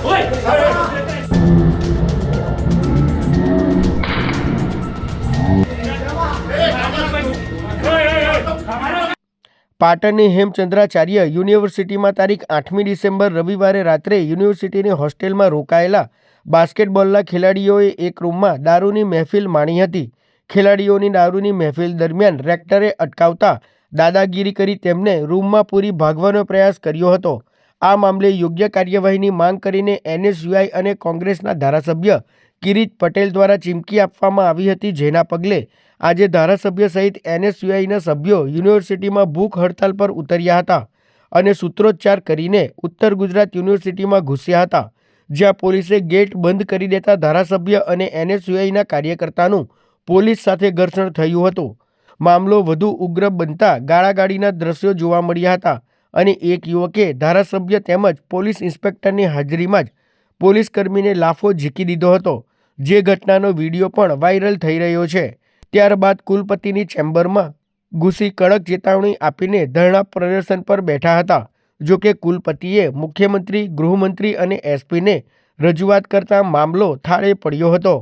પાટણની હેમચંદ્રાચાર્ય યુનિવર્સિટીમાં તારીખ 8મી ડિસેમ્બર રવિવારે રાત્રે યુનિવર્સિટીની હોસ્ટેલમાં રોકાયેલા બાસ્કેટબોલના ખેલાડીઓએ એક રૂમમાં દારૂની મહેફિલ માણી હતી. ખેલાડીઓની દારૂની મહેફિલ દરમિયાન રેક્ટરે અટકાવતા દાદાગીરી કરી તેમને રૂમમાં પૂરી ભાગવાનો પ્રયાસ કર્યો હતો. આ મામલે યોગ્ય કાર્યવાહીની માંગ કરીને NSUI અને કોંગ્રેસના ધારાસભ્ય કિરીટ પટેલ દ્વારા ચીમકી આપવામાં આવી હતી, જેના પગલે આજે ધારાસભ્ય સહિત NSUIના સભ્યો યુનિવર્સિટીમાં ભૂખ હડતાલ પર ઉતર્યા હતા અને સૂત્રોચ્ચાર કરીને ઉત્તર ગુજરાત યુનિવર્સિટીમાં ઘૂસ્યા હતા, જ્યાં પોલીસે ગેટ બંધ કરી દેતા ધારાસભ્ય અને NSUIના કાર્યકર્તાનું પોલીસ સાથે ઘર્ષણ થયું હતું. મામલો વધુ ઉગ્ર બનતા ગાળાગાળીના દ્રશ્યો જોવા મળ્યા હતા અને એક યુવકે ધારાસભ્ય તેમજ પોલીસ ઇન્સ્પેક્ટરની હાજરીમાં જ પોલીસકર્મીને લાફો ઝીકી દીધો હતો, જે ઘટનાનો વિડીયો પણ વાયરલ થઈ રહ્યો છે. ત્યારબાદ કુલપતિની ચેમ્બરમાં ઘૂસી કડક ચેતવણી આપીને ધરણા પ્રદર્શન પર બેઠા હતા. જોકે કુલપતિએ મુખ્યમંત્રી, ગૃહમંત્રી અને SPને રજૂઆત કરતા મામલો થાળે પડ્યો હતો.